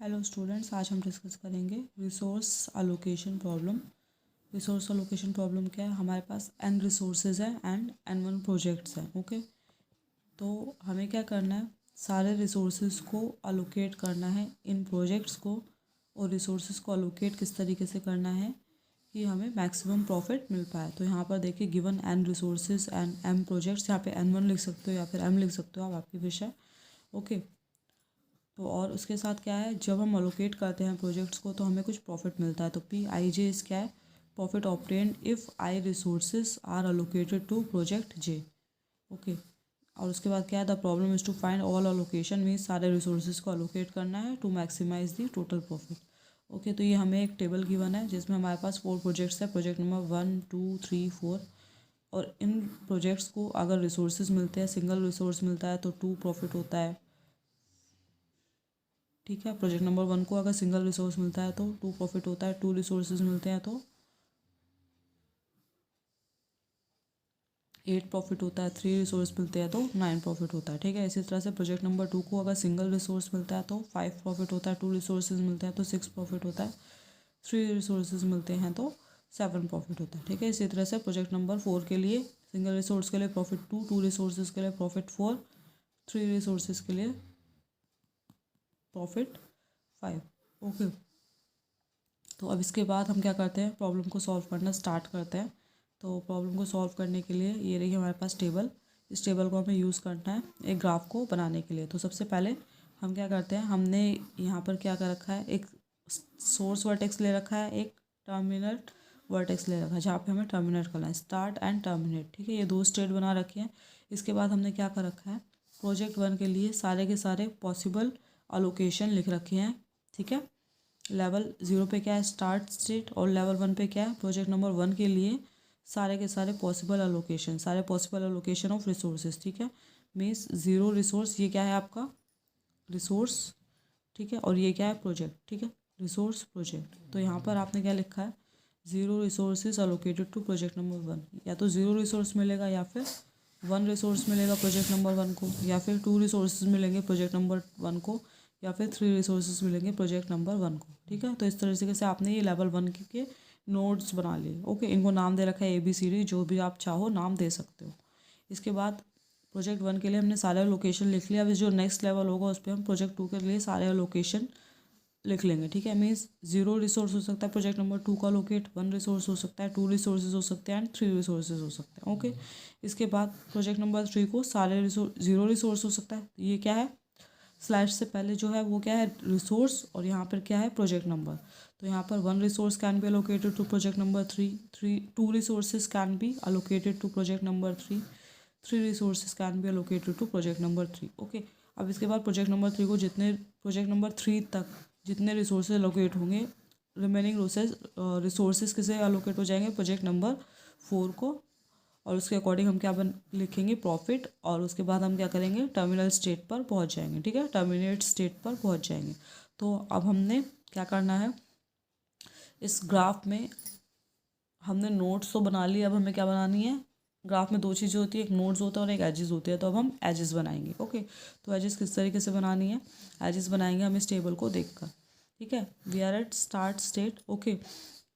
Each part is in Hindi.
हेलो स्टूडेंट्स, आज हम डिस्कस करेंगे resource allocation problem. Resource allocation problem क्या है? हमारे पास n रिसोर्सेज है एंड n1 प्रोजेक्ट्स हैं। ओके, तो हमें क्या करना है, सारे रिसोर्सेज को अलोकेट करना है इन प्रोजेक्ट्स को। और रिसोर्सेज को अलोकेट किस तरीके से करना है कि हमें मैक्सिमम प्रॉफिट मिल पाए। तो यहाँ पर देखिए given n resources and m projects, यहाँ पे n1 लिख सकते हो या फिर m लिख सकते हो आप, आपकी विषय। ओके, तो और उसके साथ क्या है, जब हम अलोकेट करते हैं प्रोजेक्ट्स को तो हमें कुछ प्रॉफिट मिलता है। तो पी आई जे इस क्या है, profit obtained if I resources are allocated to project J. Okay, और उसके बाद क्या है, the problem is to find all allocation, means सारे रिसोर्सेज को अलोकेट करना है to maximise the total profit. Okay, तो ये हमें एक टेबल गिवन है जिसमें हमारे पास 4 प्रोजेक्ट्स है, प्रोजेक्ट नंबर 1 2 3 4। और इन प्रोजेक्ट्स को अगर रिसोर्सेज मिलते हैं, सिंगल रिसोर्स मिलता है तो 2 प्रॉफिट होता है। ठीक है, प्रोजेक्ट नंबर 1 को अगर सिंगल रिसोर्स मिलता है तो 2 प्रॉफिट होता है, 2 रिसोर्सेज मिलते हैं तो 8 प्रॉफिट होता है, 3 रिसोर्स मिलते हैं तो 9 प्रॉफिट होता है। ठीक है, इसी तरह से प्रोजेक्ट नंबर 2 को अगर सिंगल रिसोर्स मिलता है तो 5 प्रॉफिट होता है, 2 रिसोर्सेज मिलते हैं तो 6 प्रॉफिट होता है, 3 रिसोर्सेज मिलते हैं तो 7 प्रॉफिट होता है। ठीक है, इसी तरह से प्रोजेक्ट नंबर 4 के लिए सिंगल रिसोर्स के लिए प्रॉफिट 2, 2 रिसोर्सेज के लिए प्रॉफिट 4, 3 रिसोर्सेज के लिए प्रॉफिट 5। ओके, तो अब इसके बाद हम क्या करते हैं, प्रॉब्लम को सॉल्व करना स्टार्ट करते हैं। तो प्रॉब्लम को सॉल्व करने के लिए ये रही हमारे पास टेबल। इस टेबल को हमें यूज़ करना है एक ग्राफ को बनाने के लिए। तो सबसे पहले हम क्या करते हैं, हमने यहाँ पर क्या कर रखा है, एक सोर्स वर्टेक्स ले रखा है, एक टर्मिनेट वर्टेक्स ले रखा है, जहाँ पे हमें टर्मिनेट करना है, स्टार्ट एंड टर्मिनेट। ठीक है, ये 2 स्टेट बना रखे हैं। इसके बाद हमने क्या कर रखा है, प्रोजेक्ट 1 के लिए सारे के सारे पॉसिबल अलोकेशन लिख रखे हैं। ठीक है, लेवल 0 पे क्या है, स्टार्ट स्टेट, और लेवल 1 पे क्या है, प्रोजेक्ट नंबर 1 के लिए सारे के सारे पॉसिबल अलोकेशन, सारे पॉसिबल अलोकेशन ऑफ रिसोर्सेज। ठीक है, मीन्स 0 रिसोर्स, ये क्या है आपका रिसोर्स। ठीक है, और ये क्या है प्रोजेक्ट। ठीक है, रिसोर्स प्रोजेक्ट। तो यहाँ पर आपने क्या लिखा है, 0 resources allocated to project number 1। या तो 0 रिसोर्स मिलेगा या फिर 1 रिसोर्स मिलेगा प्रोजेक्ट नंबर 1 को, या फिर 2 रिसोर्सेज मिलेंगे प्रोजेक्ट नंबर 1 को, या फिर 3 रिसोर्सेज मिलेंगे प्रोजेक्ट नंबर 1 को। ठीक है, तो इस तरीके से आपने ये लेवल 1 के नोड्स बना लिए। ओके, इनको नाम दे रखा है ABCD, जो भी आप चाहो नाम दे सकते हो। इसके बाद प्रोजेक्ट 1 के लिए हमने सारे लोकेशन लिख लिया। अब जो नेक्स्ट लेवल होगा उस पर हम प्रोजेक्ट 2 के लिए सारे लोकेशन लिख लेंगे। ठीक है, मीन्स 0 रिसोर्स हो सकता है प्रोजेक्ट नंबर 2 का लोकेट, 1 रिसोर्स हो सकता है, 2 रिसोर्सेज हो सकते हैं एंड 3 रिसोर्सेज हो सकते हैं। ओके, इसके बाद प्रोजेक्ट नंबर 3 को सारे 0 रिसोर्स हो सकता है। ये क्या है, स्लैश से पहले जो है वो क्या है, रिसोर्स, और यहाँ पर क्या है प्रोजेक्ट नंबर। तो यहाँ पर 1 resource can be allocated to project number 3, 2 resources can be allocated to project number 3 resources can be allocated to project number 3। Okay, अब इसके बाद प्रोजेक्ट नंबर 3 को जितने प्रोजेक्ट नंबर 3 तक जितने रिसोर्सेज अलोकेट होंगे, रिमेनिंग रिसोर्सेज किसे अलोकेट हो जाएंगे, प्रोजेक्ट नंबर 4 को। और उसके अकॉर्डिंग हम क्या लिखेंगे, प्रॉफिट। और उसके बाद हम क्या करेंगे, टर्मिनल स्टेट पर पहुंच जाएंगे। ठीक है, टर्मिनेट स्टेट पर पहुंच जाएंगे। तो अब हमने क्या करना है, इस ग्राफ में हमने नोट्स तो बना लिए, अब हमें क्या बनानी है, ग्राफ में 2 चीज़ें होती है, एक नोड्स होता है और एक एजेस होते हैं। तो अब हम एजेस बनाएंगे। ओके, तो एजेस किस तरीके से बनानी है, एजेस बनाएंगे हम इस टेबल को देखकर। ठीक है, we are at start state. Okay,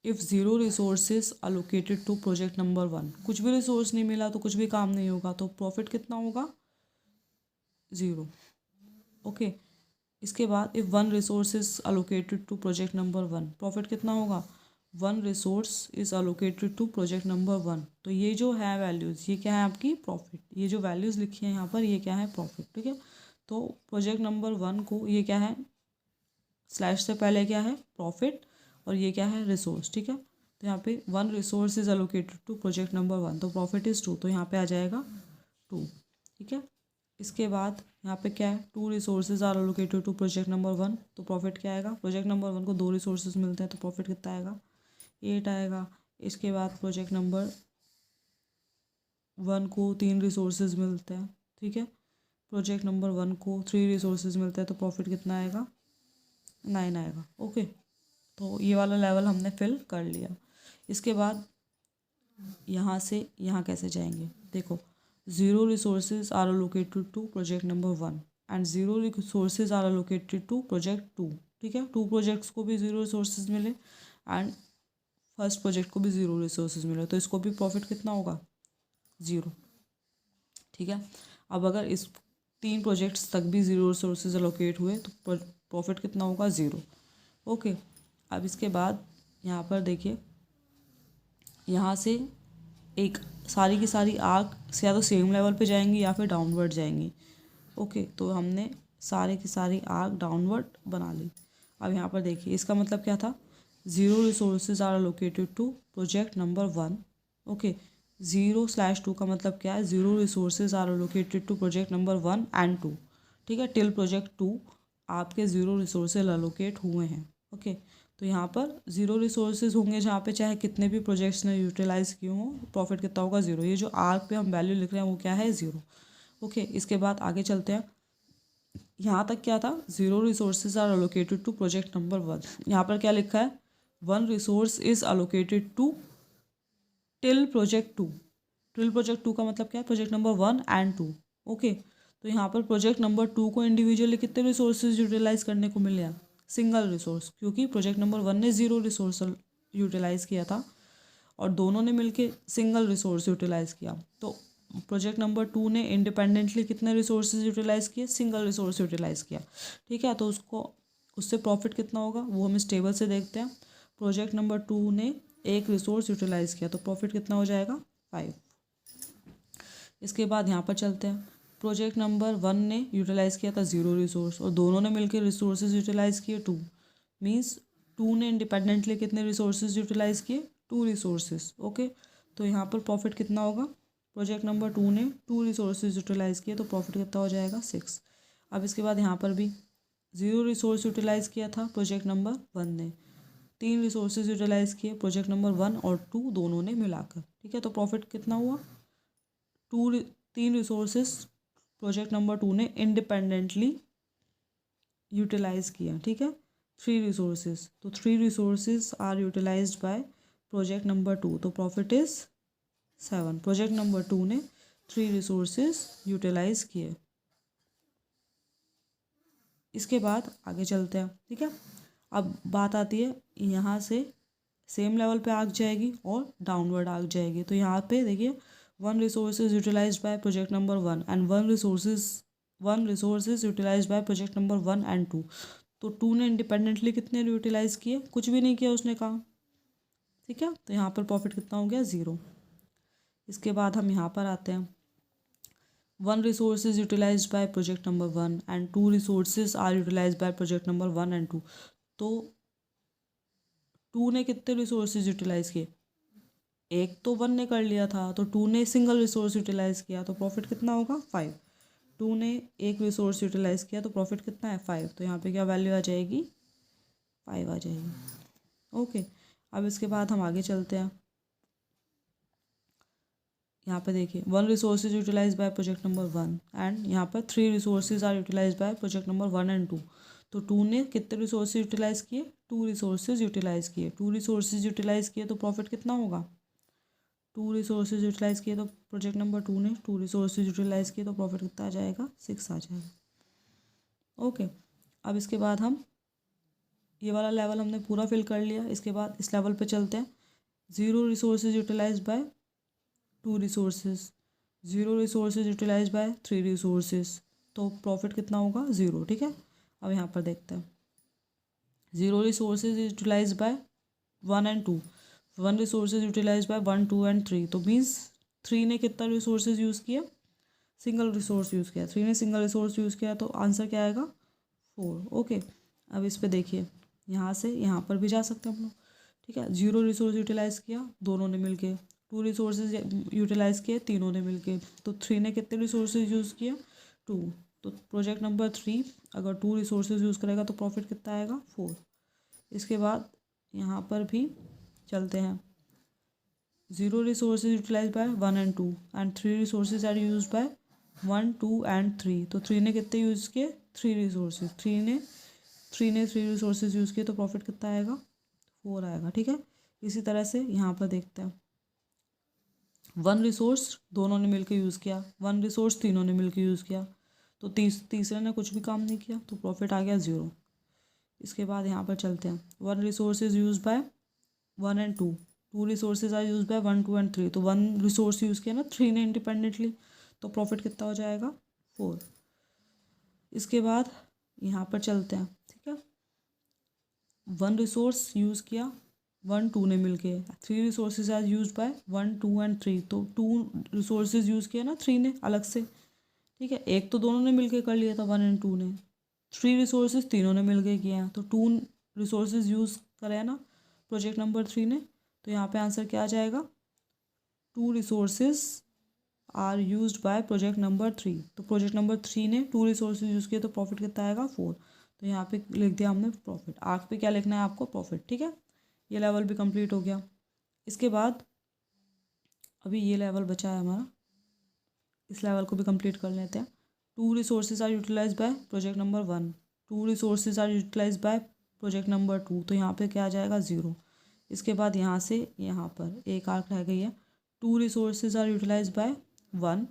if 0 resources allocated to project number 1, कुछ भी रिसोर्स नहीं मिला तो कुछ भी काम नहीं होगा, तो प्रॉफिट कितना होगा, 0। ओके, इसके बाद if 1 resource is allocated to project number 1, profit कितना होगा, 1 resource is allocated to project number 1। तो ये जो है वैल्यूज़, ये क्या है आपकी प्रॉफिट, ये जो वैल्यूज़ लिखी हैं यहाँ पर, ये क्या है प्रॉफिट। ठीक है, तो प्रोजेक्ट नंबर 1 को ये क्या है, स्लैश से पहले क्या है प्रॉफिट, और ये क्या है रिसोर्स। ठीक है, तो यहाँ पे 1 resource is allocated to project number 1, तो प्रॉफिट इज़ 2, तो यहाँ पे आ जाएगा 2। ठीक है, इसके बाद यहाँ पे क्या है, 2 resources are allocated to project number 1, तो प्रॉफिट क्या आएगा, प्रोजेक्ट नंबर 1 को 2 रिसोर्सेज मिलते हैं तो प्रॉफिट कितना आएगा, 8 आएगा। इसके बाद प्रोजेक्ट नंबर 1 को 3 रिसोर्सेज मिलते हैं। ठीक है, प्रोजेक्ट नंबर 1 को 3 रिसोर्सेज मिलते हैं तो प्रॉफिट कितना आएगा, 9 आएगा। ओके, तो ये वाला लेवल हमने फिल कर लिया। इसके बाद यहाँ से यहाँ कैसे जाएंगे, देखो 0 resources are allocated to project number 1 and 0 resources are allocated to project 2। ठीक है, 2 प्रोजेक्ट्स को भी 0 रिसोर्सेज मिले एंड फर्स्ट प्रोजेक्ट को भी 0 रिसोर्सेज मिले, तो इसको भी प्रॉफिट कितना होगा, 0। ठीक है, अब अगर इस 3 प्रोजेक्ट्स तक भी 0 रिसोर्सेज एलोकेट हुए तो प्रॉफिट कितना होगा, 0। ओके, अब इसके बाद यहाँ पर देखिए, यहाँ से एक सारी की सारी आर्क या तो सेम लेवल पे जाएंगी या फिर डाउनवर्ड जाएंगी। ओके, तो हमने सारे की सारी आर्क डाउनवर्ड बना ली। अब यहाँ पर देखिए, इसका मतलब क्या था, 0 resources are allocated to project number 1। Okay, 0/2 का मतलब क्या है, 0 resources are allocated to project number 1 and 2। ठीक है, टिल प्रोजेक्ट 2 आपके 0 रिसोर्सेज एलोकेट हुए हैं। ओके, तो यहाँ पर 0 रिसोर्सेज होंगे जहाँ पे चाहे कितने भी प्रोजेक्ट्स ने यूटिलाइज किए हों, प्रॉफिट कितना होगा, 0। ये जो आर्क पे हम वैल्यू लिख रहे हैं वो क्या है, 0। ओके, इसके बाद आगे चलते हैं। यहाँ तक क्या था, 0 resources are allocated to project number 1। यहाँ पर क्या लिखा है, 1 resource is allocated to till project 2। Till project 2 का मतलब क्या है, प्रोजेक्ट नंबर 1 एंड 2। ओके, तो यहाँ पर प्रोजेक्ट नंबर 2 को इंडिविजुअली कितने रिसोर्सेज यूटिलाइज करने को मिले हैं, सिंगल रिसोर्स, क्योंकि प्रोजेक्ट नंबर 1 ने 0 रिसोर्स यूटिलाइज किया था और दोनों ने मिलके सिंगल रिसोर्स यूटिलाइज किया। तो प्रोजेक्ट नंबर 2 ने इंडिपेंडेंटली कितने रिसोर्सेज यूटिलाइज किए, सिंगल रिसोर्स यूटिलाइज किया। ठीक है, तो उससे प्रॉफिट कितना होगा वो हम इस टेबल से देखते हैं। प्रोजेक्ट नंबर 2 ने एक रिसोर्स यूटिलाइज किया तो प्रॉफिट कितना हो जाएगा, 5। इसके बाद यहाँ पर चलते हैं, प्रोजेक्ट नंबर 1 ने यूटिलाइज किया था 0 रिसोर्स और दोनों ने मिलकर रिसोर्सेज यूटिलाइज किए 2। मीन्स 2 ने इंडिपेंडेंटली कितने रिसोर्सेज यूटिलाइज किए, 2 रिसोर्सेज। ओके, तो यहाँ पर प्रॉफिट कितना होगा, प्रोजेक्ट नंबर 2 ने 2 रिसोर्सेज यूटिलाइज किए तो प्रॉफिट कितना हो जाएगा, 6। अब इसके बाद यहाँ पर भी 0 रिसोर्स यूटिलाइज किया था प्रोजेक्ट नंबर 1 ने, 3 रिसोर्सेज यूटिलाइज किए प्रोजेक्ट नंबर 1 और 2 दोनों ने मिलाकर। ठीक है, तो प्रॉफिट कितना हुआ, 3 रिसोर्सेज प्रोजेक्ट नंबर 2 ने इंडिपेंडेंटली यूटिलाइज किया। ठीक है, 3 रिसोर्सेज, तो 3 resources are utilised by project number 2, तो प्रॉफिट इज 7। प्रोजेक्ट नंबर 2 ने 3 रिसोर्सेज यूटिलाइज किए। इसके बाद आगे चलते हैं। ठीक है, अब बात आती है, यहाँ से सेम लेवल पे आग जाएगी और डाउनवर्ड आग जाएगी। तो यहाँ पे देखिए, 1 resources utilised by project number 1 and 1 resources utilised by project number 1 and 2। तो 2 ने इंडिपेंडेंटली कितने यूटिलाइज किए, कुछ भी नहीं किया उसने काम। ठीक है, तो यहाँ पर प्रॉफिट कितना हो गया, 0। इसके बाद हम यहाँ पर आते हैं, 1 resources utilised by project number 1 and 2 resources are utilised by project number 1 and 2। तो 2 ने कितने रिसोर्सेज यूटिलाइज किए, एक तो 1 ने कर लिया था, तो 2 ने सिंगल रिसोर्स यूटिलाइज किया तो प्रॉफिट कितना होगा, 5। 2 ने एक रिसोर्स यूटिलाइज किया तो प्रॉफिट कितना है, 5। तो यहाँ पे क्या वैल्यू आ जाएगी, 5 आ जाएगी। ओके, अब इसके बाद हम आगे चलते हैं। यहाँ पे देखिए, 1 resources utilise by project number 1 and यहाँ पर 3 resources are utilise by project number 1 and 2। तो 2 ने कितने रिसोर्सेज यूटिलाइज किए, 2 रिसोर्सेज यूटिलाइज किए। 2 रिसोर्सेज यूटिलाइज किए तो प्रॉफिट कितना होगा, 2 रिसोर्सेज यूटिलाइज किए तो प्रोजेक्ट नंबर 2 ने 2 रिसोर्सेज यूटिलाइज किए तो प्रॉफिट कितना आ जाएगा, 6 आ जाएगा। ओके, अब इसके बाद हम ये वाला लेवल हमने पूरा फिल कर लिया। इसके बाद इस लेवल पे चलते हैं, 0 resources utilise by 2 resources, 0 resources utilise by 3 resources, तो प्रॉफिट कितना होगा, 0। ठीक है, अब यहाँ पर देखते हैं, 0 resources utilise by 1 and 2, 1 resources utilise by 1, 2 and 3। तो मीन्स 3 ने कितना रिसोर्सेज यूज़ किया, सिंगल रिसोर्स यूज़ किया। 3 ने सिंगल रिसोर्स यूज़ किया तो आंसर क्या आएगा, 4। ओके, अब इस पे देखिए, यहाँ से यहाँ पर भी जा सकते हैं हम लोग। ठीक है, 0 रिसोर्स यूटिलाइज किया दोनों ने मिलके, 2 रिसोर्सेज यूटिलाइज किए तीनों ने मिलके, तो 3 ने कितने रिसोर्सेज यूज़ किए, 2। तो प्रोजेक्ट नंबर 3 अगर 2 रिसोर्सेज यूज़ करेगा तो प्रॉफिट कितना आएगा, 4। इसके बाद यहाँ पर भी चलते हैं, 0 resources utilise by 1 and 2 and 3 resources are use by 1, 2 and 3। तो 3 ने कितने यूज़ किए, 3 रिसोर्सेज। 3 ने 3 रिसोर्सेज यूज़ किए तो प्रॉफिट कितना आएगा, 4 आएगा। ठीक है, इसी तरह से यहाँ पर देखते हैं, 1 रिसोर्स दोनों ने मिलकर यूज़ किया, 1 रिसोर्स तीनों ने मिलकर यूज़ किया, तो तीसरे ने कुछ भी काम नहीं किया तो प्रॉफिट आ गया, 0। इसके बाद यहाँ पर चलते हैं, 1 resource is use by 1 and 2, 2 resources are use by 1 2 and 3, तो 1 रिसोर्स यूज़ किया ना 3 ने इंडिपेंडेंटली, तो प्रॉफिट कितना हो जाएगा 4। इसके बाद यहाँ पर चलते हैं, ठीक है, 1 रिसोर्स यूज़ किया 1 2 ने मिलके, 3 resources are use by 1 2 and 3, तो 2 रिसोर्सेज यूज़ किया ना 3 ने अलग से, ठीक है, एक तो दोनों ने मिलके कर लिया था 1 एंड 2 ने, 3 रिसोर्सेज तीनों ने मिलके किए हैं, तो 2 रिसोर्सेज यूज़ करे ना प्रोजेक्ट नंबर 3 ने, तो यहाँ पे आंसर क्या आ जाएगा, 2 resources are used by project number 3, तो प्रोजेक्ट नंबर 3 ने 2 रिसोर्सेज यूज़ किए, तो प्रॉफिट कितना आएगा 4, तो यहाँ पे लिख दिया हमने प्रॉफिट। आर्क पे क्या लिखना है आपको, प्रॉफिट, ठीक है। ये लेवल भी कंप्लीट हो गया। इसके बाद अभी ये लेवल बचा है हमारा, इस लेवल को भी कंप्लीट कर लेते हैं। 2 resources are utilise by project number 1, 2 resources are utilise by project number 2, तो यहाँ पे क्या आ जाएगा 0। इसके बाद यहाँ से यहाँ पर एक आर्क रह गई है, 2 resources are utilise by 1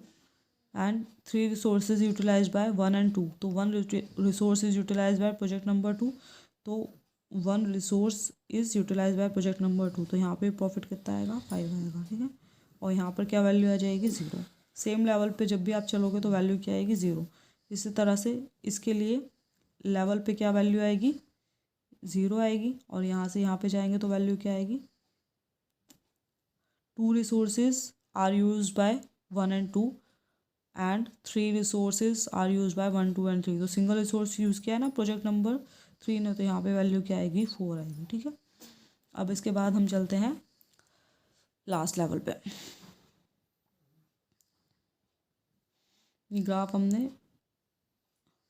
and 3 resources utilise by 1 and 2, तो 1 resource is utilise by project number 2, तो 1 resource is utilise by project number 2, तो यहाँ पे प्रॉफिट कितना आएगा 5 आएगा, ठीक है। और यहाँ पर क्या वैल्यू आ जाएगी 0। सेम लेवल पे जब भी आप चलोगे तो वैल्यू क्या आएगी 0। इसी तरह से इसके लिए लेवल पे क्या वैल्यू आएगी 0 आएगी, और यहाँ से यहाँ पे जाएंगे तो वैल्यू क्या आएगी, 2 resources are use by 1 and 2 and 3 resources are use by 1 2 and 3, तो सिंगल रिसोर्स यूज़ किया है ना प्रोजेक्ट नंबर 3 ने, तो यहाँ पे वैल्यू क्या आएगी 4 आएगी, ठीक है। अब इसके बाद हम चलते हैं लास्ट लेवल पे। ये ग्राफ हमने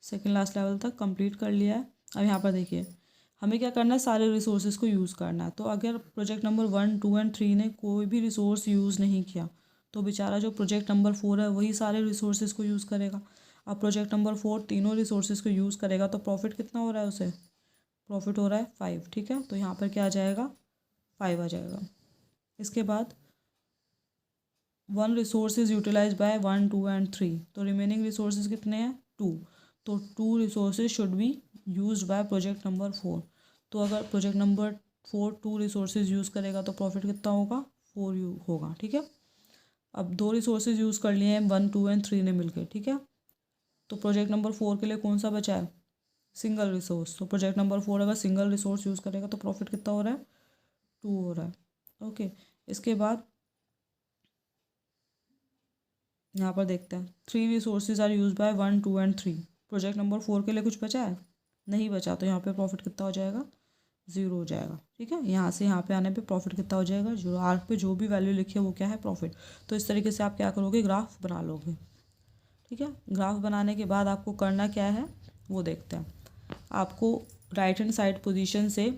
सेकेंड लास्ट लेवल तक कंप्लीट कर लिया है। अब यहाँ पर देखिए हमें क्या करना है, सारे रिसोर्सेज को यूज़ करना है। तो अगर प्रोजेक्ट नंबर 1 2 एंड 3 ने कोई भी रिसोर्स यूज़ नहीं किया, तो बेचारा जो प्रोजेक्ट नंबर 4 है वही सारे रिसोर्सेज को यूज़ करेगा। अब प्रोजेक्ट नंबर 4 तीनों रिसोर्सेज को यूज़ करेगा, तो प्रॉफिट कितना हो रहा है उसे, प्रॉफिट हो रहा है 5, ठीक है। तो यहाँ पर क्या आ जाएगा 5 आ जाएगा। इसके बाद 1 resource is utilise by 1 2 and 3, तो रिमेनिंग रिसोर्सेज कितने हैं 2, तो 2 resources should be use by project number 4। तो अगर प्रोजेक्ट नंबर 4 2 रिसोर्सेज यूज़ करेगा तो प्रॉफिट कितना होगा 4 होगा, ठीक है। अब 2 रिसोर्सेज यूज़ कर लिए हैं 1 2 एंड 3 ने मिलकर, ठीक है। तो प्रोजेक्ट नंबर 4 के लिए कौन सा बचा है, सिंगल रिसोर्स। तो प्रोजेक्ट नंबर 4 अगर सिंगल रिसोर्स यूज़ करेगा तो प्रॉफिट कितना हो रहा है 2 हो रहा है, ओके। इसके बाद यहाँ पर देखते हैं 3 resources are use by 1 2 and 3, project number 4 के लिए कुछ बचा है, नहीं बचा, तो यहाँ पे प्रॉफिट कितना हो जाएगा 0 हो जाएगा, ठीक है। यहाँ से यहाँ पे आने पे प्रॉफिट कितना हो जाएगा 0। आर्क पे जो भी वैल्यू लिखी है वो क्या है प्रॉफिट। तो इस तरीके से आप क्या करोगे, ग्राफ बना लोगे, ठीक है। ग्राफ बनाने के बाद आपको करना क्या है वो देखते हैं। आपको राइट हैंड साइड पोजीशन से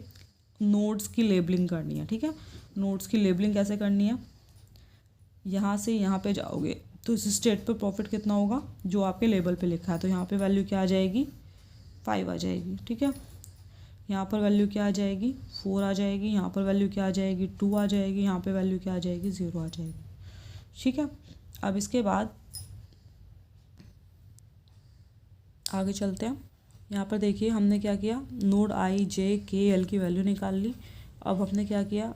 नोड्स की लेबलिंग करनी है, ठीक है। नोड्स की लेबलिंग कैसे करनी है, यहाँ से यहाँ पे जाओगे तो इस स्टेट पे प्रॉफिट कितना होगा जो आपके लेबल पे लिखा है, तो यहाँ पे वैल्यू क्या आ जाएगी 5 आ जाएगी, ठीक है। यहाँ पर वैल्यू क्या आ जाएगी 4 आ जाएगी, यहाँ पर वैल्यू क्या आ जाएगी 2 आ जाएगी, यहाँ पे वैल्यू क्या आ जाएगी 0 आ जाएगी, ठीक है। अब इसके बाद आगे चलते हैं। यहाँ पर देखिए हमने क्या किया, node i j k l की वैल्यू निकाल ली। अब हमने क्या किया,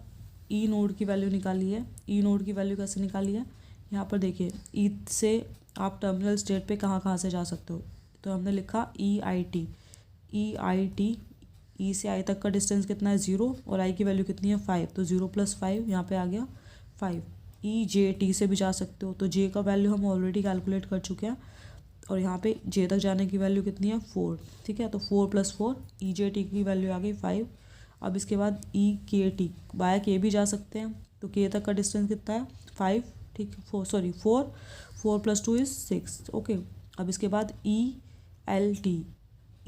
ई नोड की वैल्यू निकाली है। ई नोड की वैल्यू कैसे निकाली है, यहाँ पर देखिए ई से आप टर्मिनल स्टेट पे कहाँ कहाँ से जा सकते हो, तो हमने लिखा ई आई टी, ई से आई तक का डिस्टेंस कितना है 0 और आई की वैल्यू कितनी है 5, तो 0 + 5 यहाँ पे आ गया 5। ई जे टी से भी जा सकते हो, तो जे का वैल्यू हम ऑलरेडी कैलकुलेट कर चुके हैं, और यहाँ पे जे तक जाने की वैल्यू कितनी है 4, ठीक है। तो 4 + 4 ई जे टी की वैल्यू आ गई 5। अब इसके बाद ई के टी, बाय के भी जा सकते हैं, तो के तक का डिस्टेंस कितना है 5, ठीक, 4 + 2 = 6, ओके। अब इसके बाद ई एल टी,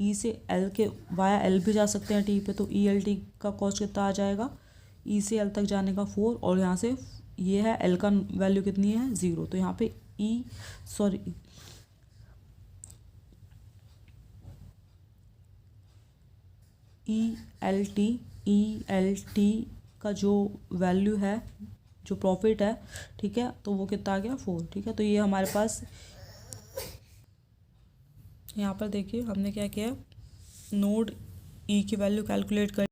ई से एल के वाया एल भी जा सकते हैं टी पे, तो ई एल टी का कॉस्ट कितना आ जाएगा, ई से एल तक जाने का 4, और यहाँ से ये है एल का वैल्यू कितनी है 0, तो यहाँ पे ई एल टी का जो वैल्यू है, जो प्रॉफिट है, ठीक है, तो वो कितना आ गया 4, ठीक है। तो ये हमारे पास यहाँ पर देखिए हमने क्या किया, नोड ई की वैल्यू कैलकुलेट कर